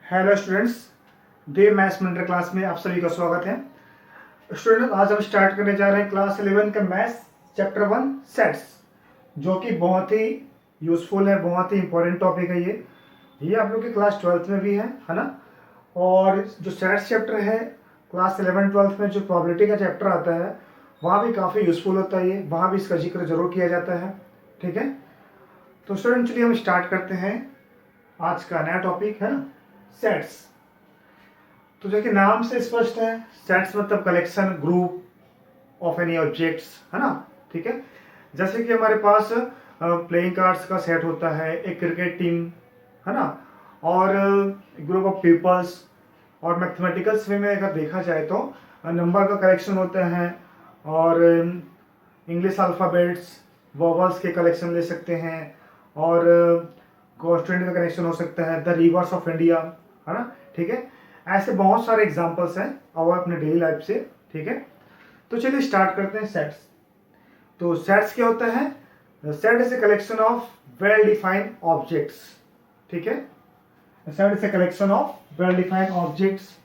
Hello students, day maths minute class में आप सभी का स्वागत है। स्टूडेंट्स, आज हम स्टार्ट करने जा रहे हैं क्लास 11 का मैथ्स चैप्टर 1 सेट्स, जो कि बहुत ही यूजफुल है, बहुत ही इंपॉर्टेंट टॉपिक है। ये आप लोग की क्लास 12th में भी है ना। और जो सेट्स चैप्टर है क्लास 11 12th में जो प्रोबेबिलिटी का चैप्टर आता है वहाँ भी काफ़ी यूजफुल होता है। ये वहाँ भी इसका जिक्र जरूर किया जाता है। ठीक है, तो स्टूडेंट चलिए हम स्टार्ट करते हैं। आज का नया टॉपिक है ना, सेट्स। तो जो कि नाम से स्पष्ट है, सेट्स मतलब collection, group of any objects, है ना। ठीक है, जैसे कि हमारे पास प्लेइंग कार्ड्स का सेट होता है, एक क्रिकेट टीम, है ना, और ग्रुप ऑफ पीपल्स। और मैथमेटिकल्स वे में अगर देखा जाए तो नंबर का कलेक्शन होता है, और इंग्लिश अल्फ़ाबेट्स वॉवल्स के कलेक्शन ले सकते हैं, और कॉन्स्टेंट का कनेक्शन हो सकता है, द रिवर्स ऑफ इंडिया, है ना। ठीक है, ऐसे बहुत सारे एग्जांपल्स हैं और अपने डेली लाइफ से। ठीक है, तो चलिए स्टार्ट करते हैं सेट्स। तो सेट्स क्या होता है? Set is a collection of well defined objects. ठीक है, set is a collection of well defined objects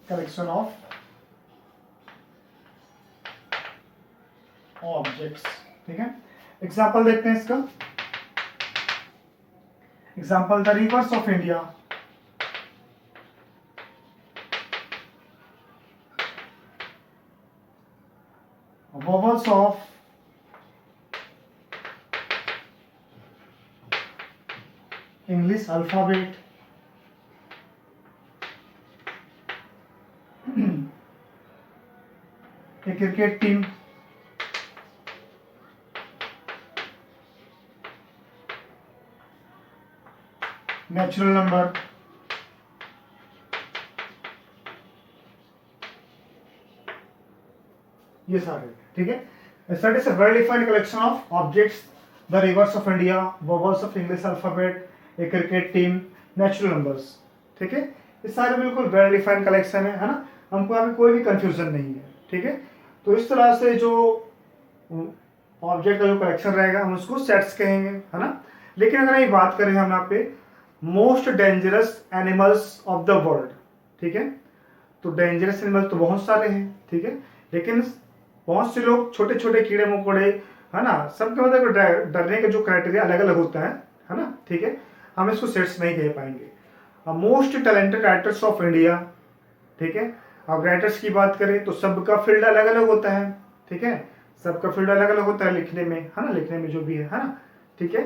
collection of objects. ठीक है, एग्जाम्पल देखते हैं इसका। Example, the reverse of India, vowels of English alphabet, a cricket team, natural number, ये सारे। ठीक है, set is a well defined collection of objects, the reverse of India, vowels of English alphabet, A cricket team, natural numbers. ठीक है, ये सारे बिल्कुल well defined collection है ना। हमको अभी कोई भी कंफ्यूजन नहीं है। ठीक है, तो इस तरह से जो ऑब्जेक्ट का जो कलेक्शन रहेगा हम उसको सेट्स कहेंगे, है ना। लेकिन अगर ये बात करें हम यहाँ पे most dangerous animals of the world, ठीक है, तो डेंजरस एनिमल्स तो बहुत सारे हैं। ठीक है, लेकिन बहुत से लोग छोटे छोटे कीड़े मकोड़े, है ना, सबके मतलब डरने का जो क्राइटेरिया अलग अलग होता है ना। ठीक है, हम इसको सेट्स नहीं कह पाएंगे। Most talented writers of India, ठीक है, अब राइटर्स की बात करें तो सबका फील्ड अलग अलग होता है। ठीक है, सबका फील्ड अलग अलग होता है लिखने में, है ना, लिखने में जो भी है ना। ठीक है,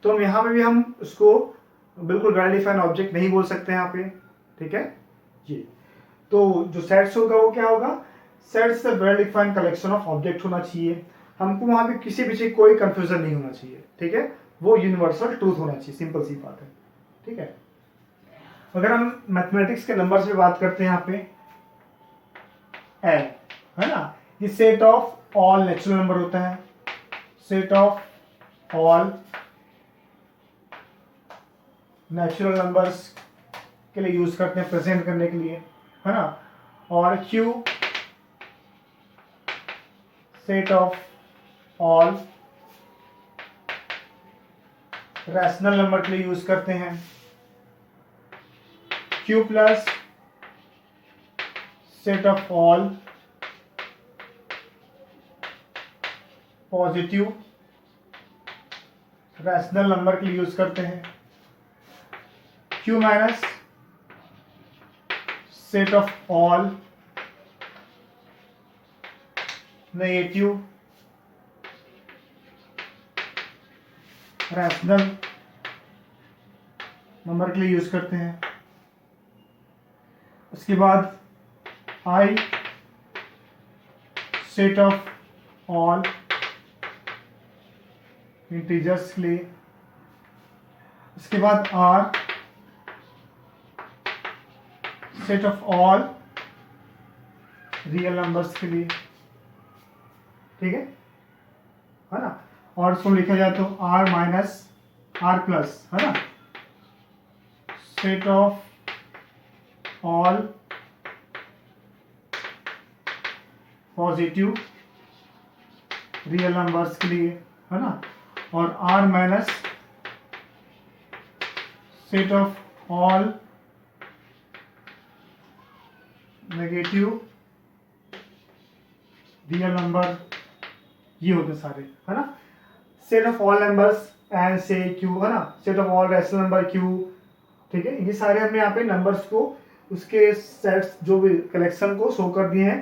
तो हम यहाँ पे भी हम उसको बिल्कुल वेल डिफाइंड ऑब्जेक्ट नहीं बोल सकते यहाँ पे। ठीक है जी, तो जो सेट्स होगा वो क्या होगा? Sets a well defined collection of object होना चाहिए। हमको वहां पे किसी पीछे कोई कंफ्यूजन नहीं होना चाहिए। ठीक है, वो यूनिवर्सल ट्रूथ होना चाहिए, सिंपल सी बात है। ठीक है, अगर हम मैथमेटिक्स के नंबर्स पे बात करते हैं यहाँ पे एल, है ना, ये set of all natural number होता है, set of all natural numbers के लिए यूज करते हैं प्रेजेंट करने के लिए, है ना। और Q set of all rational number के लिए यूज करते हैं, Q plus set of all positive rational number के लिए यूज करते हैं, Q minus set of all negative rational number के लिए यूज करते हैं। उसके बाद I set of all integers के लिए। उसके बाद R set of all real numbers के लिए। ठीक है ना, और इसको लिखा जाए तो आर माइनस आर प्लस, है ना, set of all positive real numbers के लिए, है ना, और R minus set of all negative real number, ये होते सारे, है ना। Set of all numbers N से क्यू, है ना, set of all rational number Q, ठीक है। ये सारे हमने यहाँ पे नंबर्स को उसके सेट्स जो भी कलेक्शन को शो कर दिए हैं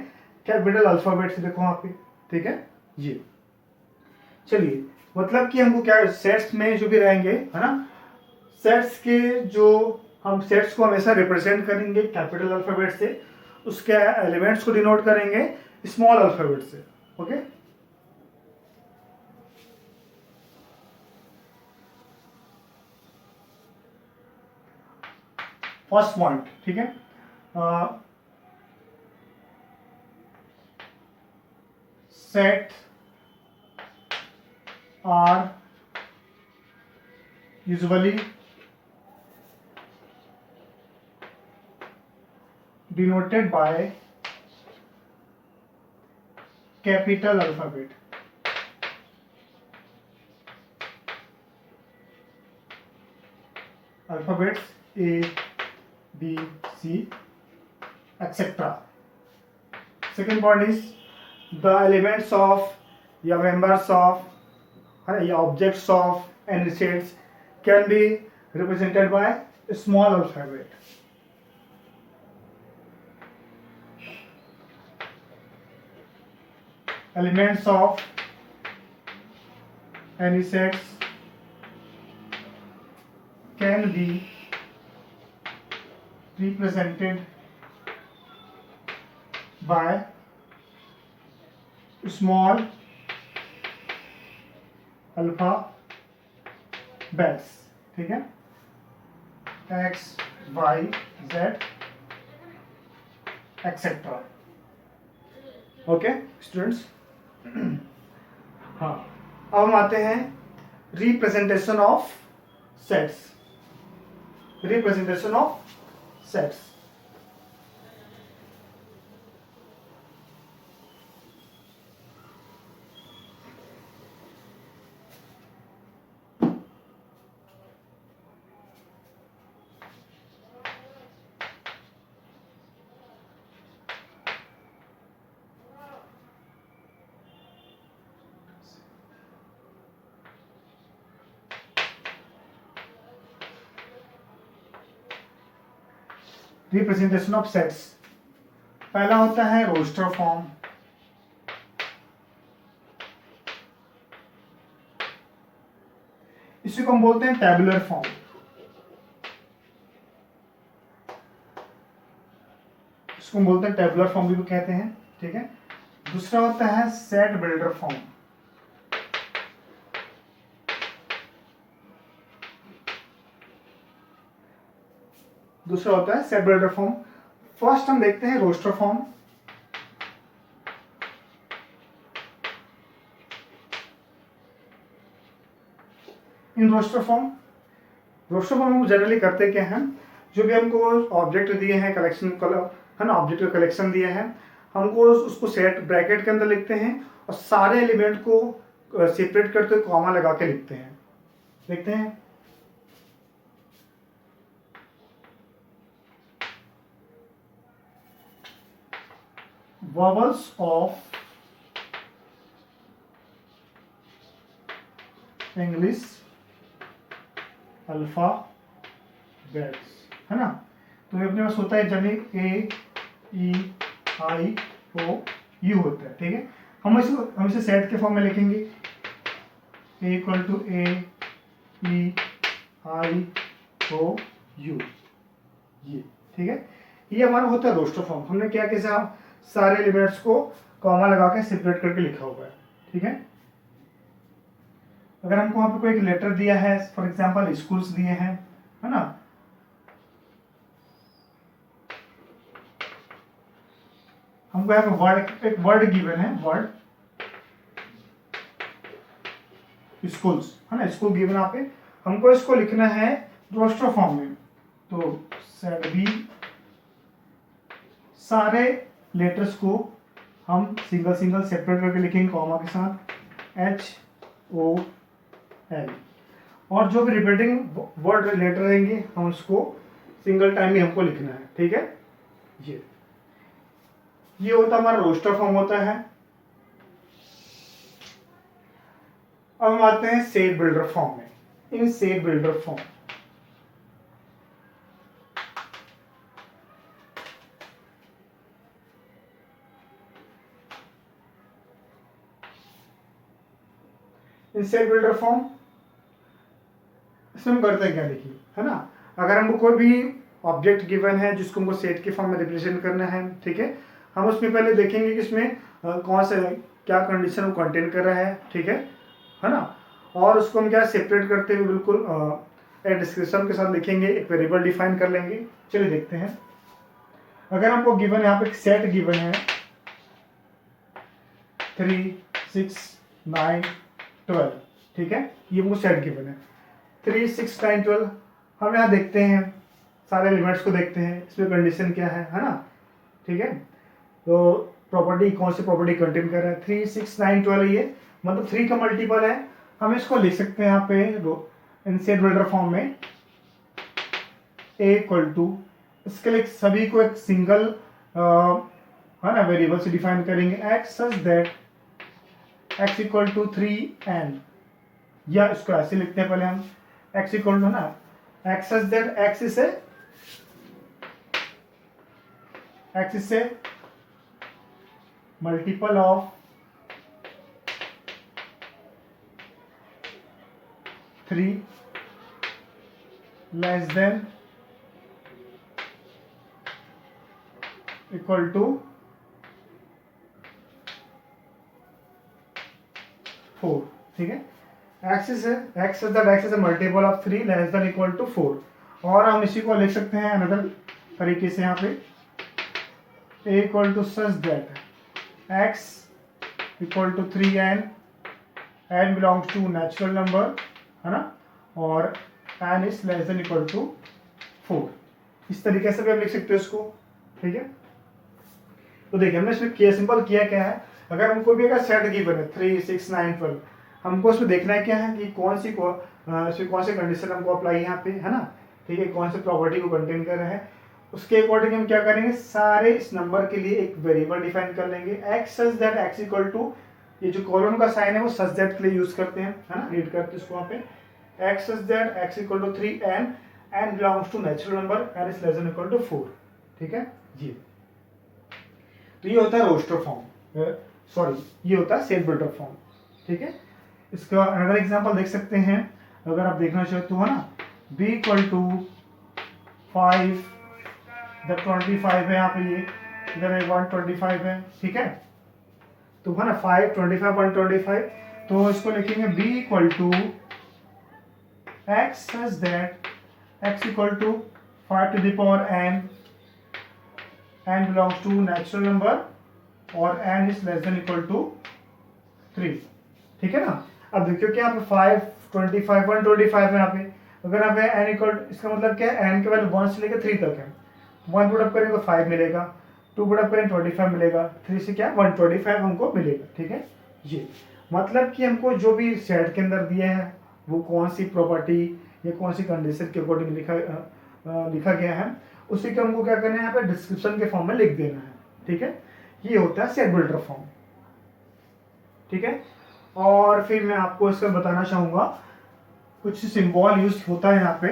कैपिटल अल्फाबेट से, देखो यहाँ पे, ठीक है। ये चलिए, मतलब कि हमको क्या सेट्स में जो भी रहेंगे, है ना, सेट्स के जो हम सेट्स को हमेशा रिप्रेजेंट करेंगे कैपिटल अल्फाबेट से, उसके एलिमेंट्स को डिनोट करेंगे स्मॉल अल्फाबेट से, ओके। फर्स्ट पॉइंट, ठीक है, set are usually denoted by capital alphabet. Alphabets A, B, C, etc. Second point is the elements of या members of या objects of any sets can be represented by a small alphabet. Elements of any sets can be represented by small alphabets, ठीक है, X, Y, Z, etc. Okay students. हाँ, अब हम आते हैं representation of sets. Representation of sets, representation of sets. पहला होता है रोस्टर फॉर्म, इसी को हम बोलते हैं टैबुलर फॉर्म। इसको हम बोलते हैं टैबुलर फॉर्म भी कहते हैं, ठीक है। दूसरा होता है सेट बिल्डर फॉर्म। दूसरा होता है सेट बिल्डर फॉर्म। फर्स्ट हम देखते हैं roster form. In roster form हम जनरली करते क्या हैं, जो भी हमको ऑब्जेक्ट दिए हैं कलेक्शन, है ना, ऑब्जेक्ट का कलेक्शन दिया है, हमको उसको सेट ब्रैकेट के अंदर लिखते हैं और सारे एलिमेंट को सेपरेट करते कॉमा लगा के लिखते हैं। देखते हैं, vowels of English alphabets, है ना। तो ये अपने पास होता है जैसे A, E, I, O, U होता है, ठीक है। हम इसे सेट के फॉर्म में लिखेंगे, A equal to A, E, I, O, U, ये, ठीक है। ये हमारा होता है रोस्टर फॉर्म। हमने क्या किया, सारे एलिमेंट्स को कॉमा लगा के सेपरेट करके लिखा हुआ है, ठीक है। अगर हमको वहां पे कोई एक लेटर दिया है, फॉर एग्जांपल स्कूल्स दिए हैं, है ना, हमको यहाँ पे एक वर्ड गिवन है, वर्ड स्कूल्स, है ना, स्कूल गिवन। यहाँ पे हमको इसको लिखना है रोस्टर फॉर्म में। तो सेट बी, सारे लेटर्स को हम सिंगल सिंगल सेपरेट करके लिखेंगे कॉमा के साथ, HOL, और जो भी रिपीटिंग वर्ड लेटर रहेंगे हम उसको सिंगल टाइम में हमको लिखना है, ठीक है। ये होता हमारा रोस्टर फॉर्म होता है। अब हम आते हैं सेट बिल्डर फॉर्म में। इन set builder form set builder form इसमें हम करते हैं क्या, देखिए, है ना। अगर हमको कोई भी ऑब्जेक्ट गिवन है जिसको हमको सेट के फॉर्म में रिप्रेजेंट करना है, ठीक है, हम उसमें पहले देखेंगे कि इसमें कौन सा क्या कंडीशन वो कंटेन कर रहा है, ठीक है ना। और उसको हम क्या सेपरेट करते हुए बिल्कुल एक डिस्क्रिप्शन के साथ लिखेंगे, एक वेरिएबल डिफाइन कर लेंगे। चलिए देखते हैं। अगर हमको गिवन यहाँ पे एक सेट गिवन है 3, 6, 9, 12, ठीक है, ये वो सेट गिवन है 3, 6, 9, 12। हम यहाँ देखते हैं, सारे एलिमेंट्स को देखते हैं, इसमें कंडीशन क्या है ना, ठीक है। तो प्रॉपर्टी कौन सी प्रॉपर्टी कंटेन कर रहा है, 3, 6, 9, 12, ये मतलब 3 का मल्टीपल है। हम इसको लिख सकते हैं यहाँ पे इन सेट बिल्डर फॉर्म में A इक्वल टू, इसके लिए सभी को एक सिंगल है ना वेरिएबल से डिफाइन करेंगे, x such that x equal to 3n, या इसको ऐसे लिखते हैं पहले हम, x इक्वल टू ना x सच दैट x इसे multiple of 3 less than equal to 4, ठीक है। x is multiple of 3 less than equal to 4, और हम इसी को लिख सकते हैं अनदर तरीके से यहाँ पे a equal to such that x equal to 3n, n belongs to natural number, है ना, और n is less than equal to 4। इस तरीके से भी हम लिख सकते हैं इसको, ठीक है। तो देखिए हमने इसमें किया, सिंपल किया क्या है, अगर हमको भी अगर सेट गिवन है 3, 6, 9, 12, हमको उसमें देखना है क्या है कि कौन सी कंडीशन हमको अप्लाई यहाँ पे, है ना, ठीक है, कौन से प्रॉपर्टी को कंटेन कर रहे हैं, उसके अकॉर्डिंग हम क्या करेंगे, सारे इस नंबर के लिए एक वेरिएबल डिफाइन कर लेंगे, x such that x equal to, ये जो कॉलन का साइन है वो सच दैट के लिए यूज करते हैं, है ना, रीड करते हैं इसको वहाँ पे, x such that x equal to 3n, n belongs to natural number, n is less than equal to 4, ठीक है जी। तो ये होता है रोस्टर फॉर्म, सॉरी ये होता है सेट बिल्डर फॉर्म, ठीक है। इसका अनदर एग्जांपल देख सकते हैं, अगर आप देखना चाहते हो, है ना, b इक्वल टू 5, जब 25 है यहाँ पे, ये इधर 125 है, ठीक है, तो है ना 5, 25, 125, तो इसको लिखेंगे b equal to x such that x equal to 5 to the power n belongs to natural number, और n is less than equal to 3, ठीक है ना। अब देखियो कि यहाँ पे 5, 25, 125 है यहाँ पे, अगर यहाँ पे n इक्वल, इसका मतलब क्या है, n के वैल्यू 1 से लेकर 3 तक है, 1 पुट अप करेंगे तो 5 मिलेगा, 2 पुट अप करेंगे 25 मिलेगा, 3 से क्या 125 हमको मिलेगा, ठीक है। ये मतलब कि हमको जो भी सेट के अंदर दिया है वो कौन सी प्रॉपर्टी या कौन सी कंडीशन के अकॉर्डिंग लिखा गया है, उसी को हमको क्या करना है, यहाँ पे डिस्क्रिप्शन के फॉर्म में लिख देना है, ठीक है। ये होता है सेट बिल्डर फॉर्म, ठीक है। और फिर मैं आपको इसका बताना चाहूंगा, कुछ सिंबल यूज होता है यहाँ पे,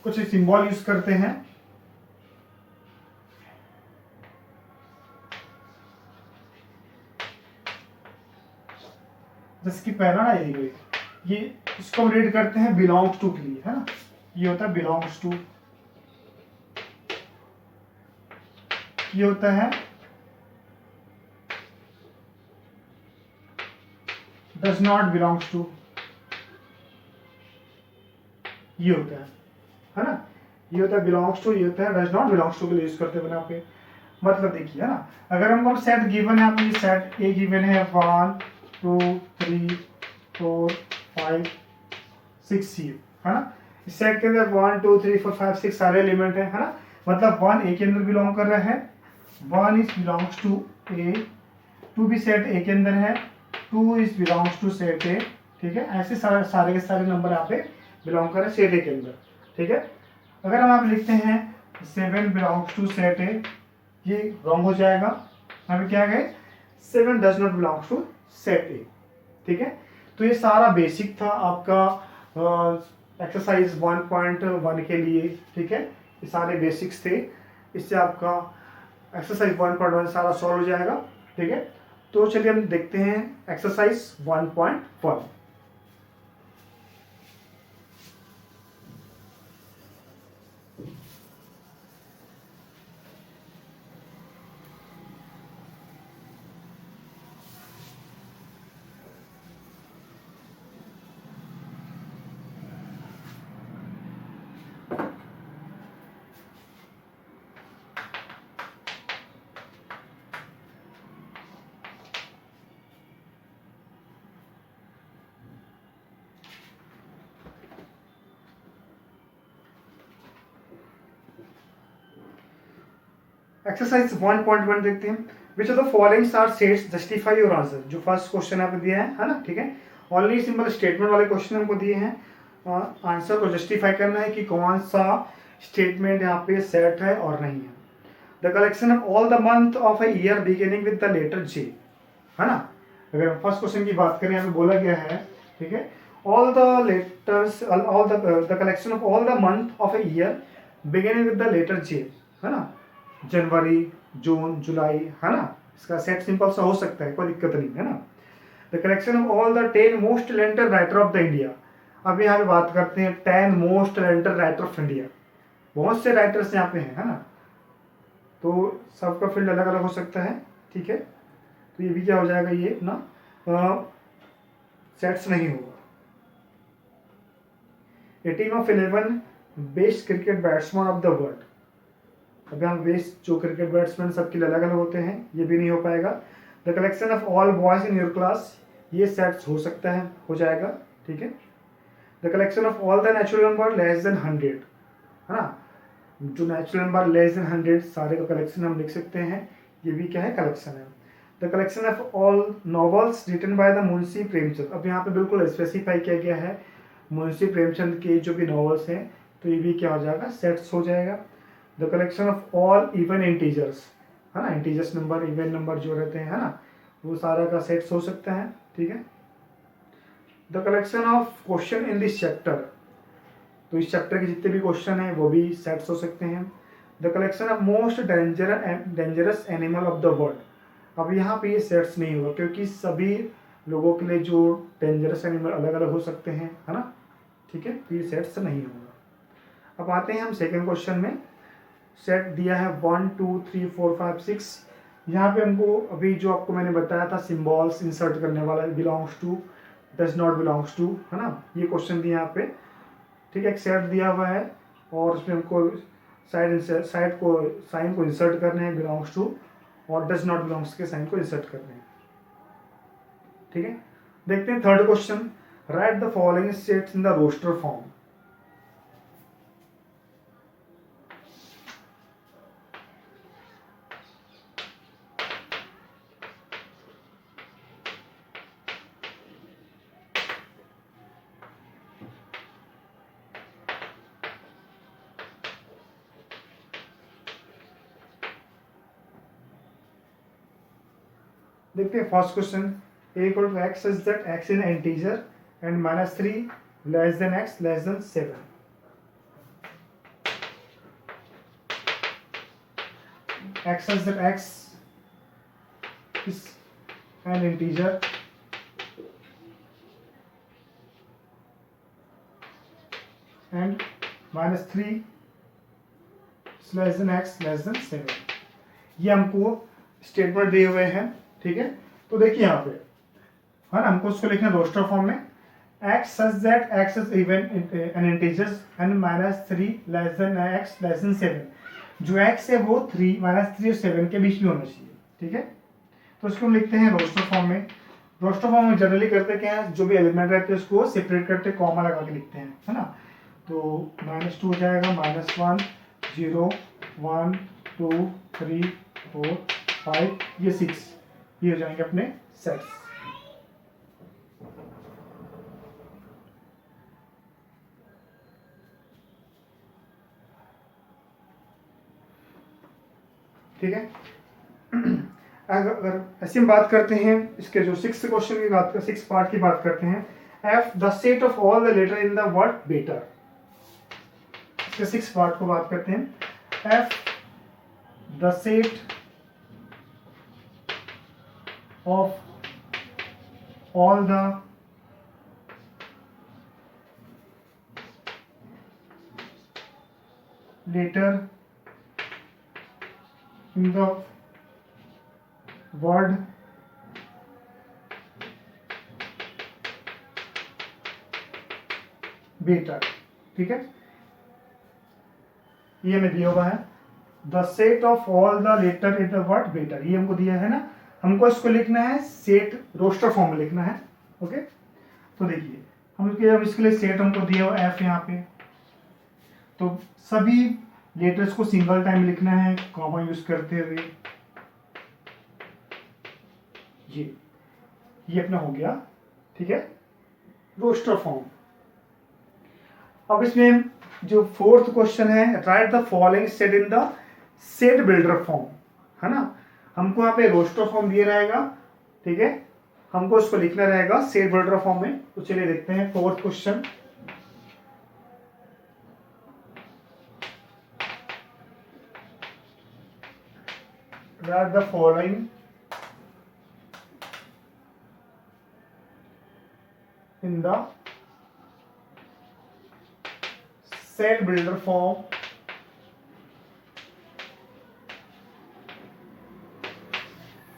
कुछ सिंबल यूज करते हैं, जैसे कि पहला ना ये इसको हम रीड करते हैं बिलोंग्स टू के लिए, है ना, ये होता है बिलोंग्स टू, ये होता है डज नॉट बिलोंग्स टू, ये होता है ना, ये होता है बिलोंग्स टू, ये होता है डज नॉट बिलोंग्स टू के लिए यूज करते हैं पे। मतलब देखिए, है ना, अगर हमको सेट गिवन है, आपको सेट ए गिवन है 1, 2, 3, 4, 5, 6 ये, है ना। इस सेट के अंदर 1 2 3 4 5 6 सारे एलिमेंट है ना। मतलब 1 ए के अंदर बिलोंग कर रहा है, 1 इज बिलोंग्स टू ए, 2 भी सेट ए के अंदर है, 2 is belongs to set A, ठीक है। ऐसे सारे के सारे नंबर यहाँ पे बिलोंग कर रहे हैं सेट ए के अंदर, ठीक है। अगर हम आप लिखते हैं 7 बिलोंग्स टू सेट ए, ये रॉन्ग हो जाएगा। यहाँ पे क्या है, 7 does not belongs to set A, ठीक है। तो ये सारा बेसिक था आपका एक्सरसाइज 1.1 के लिए, ठीक है। ये सारे बेसिक्स थे, इससे आपका एक्सरसाइज 1.1 सारा सॉल्व हो जाएगा, ठीक है। तो चलिए हम देखते हैं एक्सरसाइज 1.1। एक्सरसाइज 1.1 देखते हैं। Which of the following are sets justify your answer. जो फर्स्ट क्वेश्चन यहाँ पे दिया है ना, ठीक है। ओनली सिंपल स्टेटमेंट वाले क्वेश्चन हमको दिए हैं, आंसर को जस्टिफाई करना है कि कौन सा स्टेटमेंट यहाँ पे सेट है और नहीं है। The collection of all the month of a year beginning with the letter J, है ना। अगर फर्स्ट क्वेश्चन की बात करें, यहाँ पे बोला गया है, ठीक है, all the letters, all the collection of all the month of a year beginning with the letter J, है ना। जनवरी, जून, जुलाई, है ना। इसका सेट सिंपल सा हो सकता है, कोई दिक्कत नहीं, है ना। The collection of all the 10 most talented writer of the India. अब यहाँ पे बात करते हैं 10 most talented writer of India. बहुत से राइटर्स यहाँ पे हैं, है ना। तो सबका फील्ड अलग अलग हो सकता है, ठीक है। तो ये भी क्या हो जाएगा, ये ना सेट्स नहीं होगा। A team of 11 best cricket batsman of the world. अभी हम बेस्ट जो क्रिकेट बैट्समैन सबके लिए अलग अलग होते हैं, ये भी नहीं हो पाएगा। The collection of all boys in your class, ये सेट्स हो सकता है, हो जाएगा, ठीक है। The collection of all the natural number less than 100, है ना। जो नेचुरल नंबर लेस देन 100 सारे का कलेक्शन हम लिख सकते हैं, ये भी क्या है, कलेक्शन है। The collection of all novels written by the Munshi Premchand. अब यहाँ पे बिल्कुल स्पेसिफाई किया गया है मुंशी प्रेमचंद के जो भी नॉवेल्स हैं, तो ये भी क्या हो जाएगा, सेट्स हो जाएगा। The collection of all even integers, है ना। इंटीजर्स नंबर, इवन नंबर जो रहते हैं, है ना, वो सारा का सेट्स हो सकता है, ठीक है। The collection of question in this chapter, तो इस चैप्टर के जितने भी क्वेश्चन हैं वो भी सेट्स हो सकते हैं। The collection of most dangerous animal of the world. अब यहाँ पे ये सेट्स नहीं होगा, क्योंकि सभी लोगों के लिए जो डेंजरस एनिमल अलग अलग हो सकते हैं, है ना, ठीक है। तो ये सेट्स नहीं होगा। अब आते हैं हम सेकेंड क्वेश्चन में। सेट दिया है 1 2 3 4 5 6। यहाँ पे हमको अभी जो आपको मैंने बताया था सिंबल्स इंसर्ट करने वाला, belongs to, does not belongs to, है ना, ये क्वेश्चन दिया यहाँ पे, ठीक है। एक सेट दिया हुआ है और उसमें हमको साइड को साइन को इंसर्ट करने हैं, बिलोंग्स टू और डज नॉट बिलोंग्स के साइन को इंसर्ट करने हैं, ठीक है। देखते हैं third question. Write the following sets in the roster form. देखते हैं first question. a equal to x is that x in integer and -3 less than x less than 7। x is that x is an integer and -3 is less than x less than 7। ये हमको statement दिए हुए हैं, ठीक है। तो देखिए यहाँ पे, है ना, हमको उसको लिखना रोस्टर फॉर्म में। x such that x is even an integers and -3 less than x less than 7। जो x है वो -3 और 7 के बीच में होना चाहिए, ठीक है। तो उसको हम लिखते हैं रोस्टर फॉर्म में। रोस्टर फॉर्म में जनरली करते क्या है, जो भी एलिमेंट रहते हैं उसको सेपरेट करते, कॉमा लगा के लिखते हैं, है ना। तो -2 हो जाएगा, -1 0 1 2 3 4 5, ये 6, ये हो जाएंगे अपने सेट्स। ठीक है। अगर ऐसे हम बात करते हैं इसके जो 6th क्वेश्चन की बात कर, 6th पार्ट की बात करते हैं, F the set of all the letter in the word better. इसके 6th पार्ट को बात करते हैं, F the set of all the letter in the word better. ठीक है, ये हमें दिया हुआ है the set of all the letter in the word better, ये हमको दिया है ना, हमको इसको लिखना है सेट रोस्टर फॉर्म में लिखना है। ओके, तो देखिए हम इसके लिए सेट हमको दिया हुआ एफ यहाँ पे, तो सभी लेटर्स को सिंगल टाइम लिखना है कॉमा यूज करते हुए। ये अपना हो गया, ठीक है, रोस्टर फॉर्म। अब इसमें जो 4th क्वेश्चन है, right the following set in the set builder form, है ना। हमको यहाँ पे रोस्टर फॉर्म दिया रहेगा, ठीक है, हमको उसको लिखना रहेगा सेट बिल्डर फॉर्म में। तो चलिए देखते हैं 4th question. Write the following in the set builder form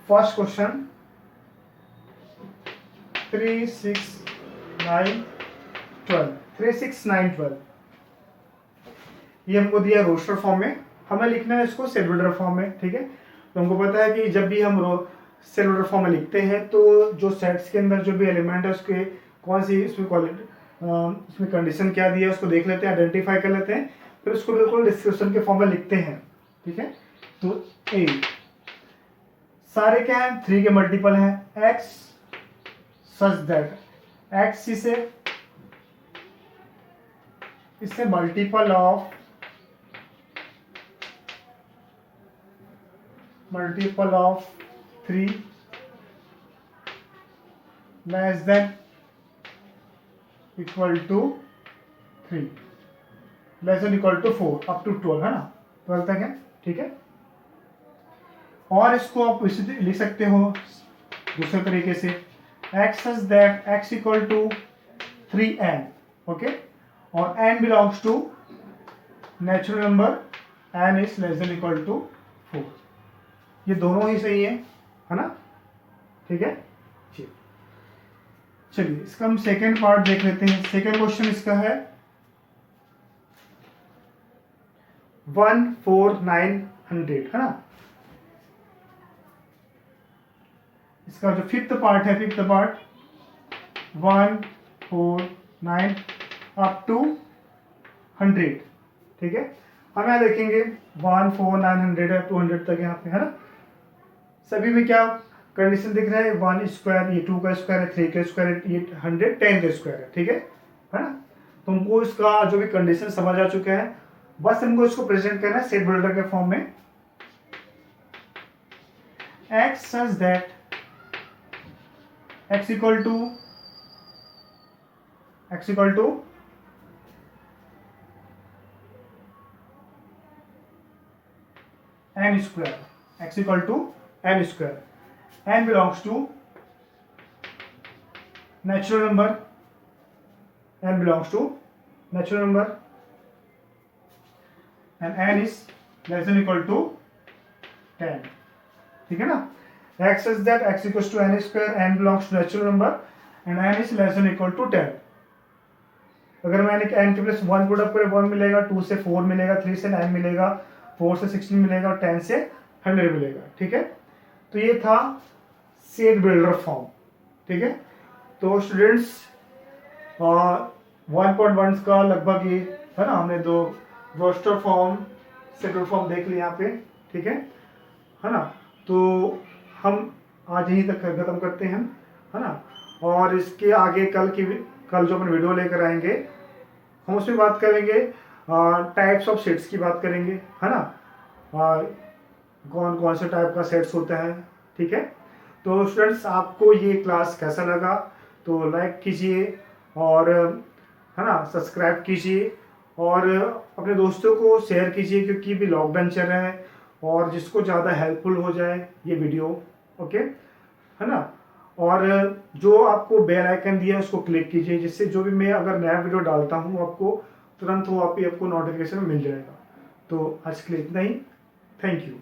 first question 3 6 9 12 3 6 9 12, ये हमको दिया रोस्टर फॉर्म में, हमें लिखना है इसको सेट बिल्डर फॉर्म में। ठीक है, तो हमको पता है कि जब भी हम सेट बिल्डर फॉर्म में लिखते हैं तो जो सेट्स के अंदर जो भी एलिमेंट है उसके कौन सी इसमें क्वालिटी, उसमें कंडीशन क्या दी है उसको देख लेते हैं, आइडेंटिफाई कर लेते हैं, फिर उसको बिल्कुल डिस्क्रिप्शन के फॉर्म में लिखते हैं। ठीक है, तो ए सारे क्या है 3 के मल्टीपल हैं, एक्स सच दैट एक्स इससे multiple of multiple of 3 less than equal to 3 less than equal to 4 up to 12, है ना, 12 तक है। ठीक है, और इसको आप इसी लिख सकते हो दूसरे तरीके से, x such that x equal to 3n, okay, और n belongs to natural number, n is less than equal to 4, ये दोनों ही सही है ना। ठीक है, चलिए इसका हम सेकेंड पार्ट देख लेते हैं। सेकेंड क्वेश्चन इसका है 14900, है ना। इसका जो 5th पार्ट है, 5th पार्ट 149 अप टू 100। ठीक है, हम यहाँ देखेंगे 14900 है, 200 तक यहाँ पे, है ना। सभी में क्या कंडीशन दिख रहा है, 1 स्क्वायर, ये 2 का स्क्वायर है, 3 का स्क्वायर है, ये 100 10 का स्क्वायर है। ठीक है ना। तुमको इसका जो भी कंडीशन समझ आ चुका है, बस हमको इसको प्रेजेंट करना है सेट बिल्डर के फॉर्म में। x such that x equal to n square, x equal to n square, n belongs to natural number, n belongs to natural number, and n is less than equal to 10। ठीक है ना, x is that x equals to n square, n belongs to natural number and n is less than equal to 10। अगर मैंने n के plus 1 put up करे 1 मिलेगा, 2 से 4 मिलेगा, 3 से 9 मिलेगा, 4 से 16 मिलेगा और 10 से 100 मिलेगा। ठीक है, तो ये था सेट बिल्डर फॉर्म। ठीक है। तो स्टूडेंट्स 1.1 का लगभग ये है ना, हमने दो रोस्टर फॉर्म शेड्यूल फॉर्म देख लिया यहाँ पे, ठीक है ना। तो हम आज यहीं तक खत्म करते हैं, है ना। और इसके आगे कल जो अपन वीडियो लेकर आएंगे हम उसमें बात करेंगे टाइप्स ऑफ सेट्स की बात करेंगे, है ना। कौन कौन से टाइप का सेट्स होता है, ठीक है। तो स्टूडेंट्स आपको ये क्लास कैसा लगा तो लाइक कीजिए और है ना सब्सक्राइब कीजिए और अपने दोस्तों को शेयर कीजिए, क्योंकि भी लॉकडाउन चल रहा है और जिसको ज़्यादा हेल्पफुल हो जाए ये वीडियो, ओके, है ना। और जो आपको बेल आइकन दिया है उसको क्लिक कीजिए, जिससे जो भी मैं अगर नया वीडियो डालता हूँ आपको तुरंत वो आपको नोटिफिकेशन मिल जाएगा। तो आज के लिए इतना ही, थैंक यू।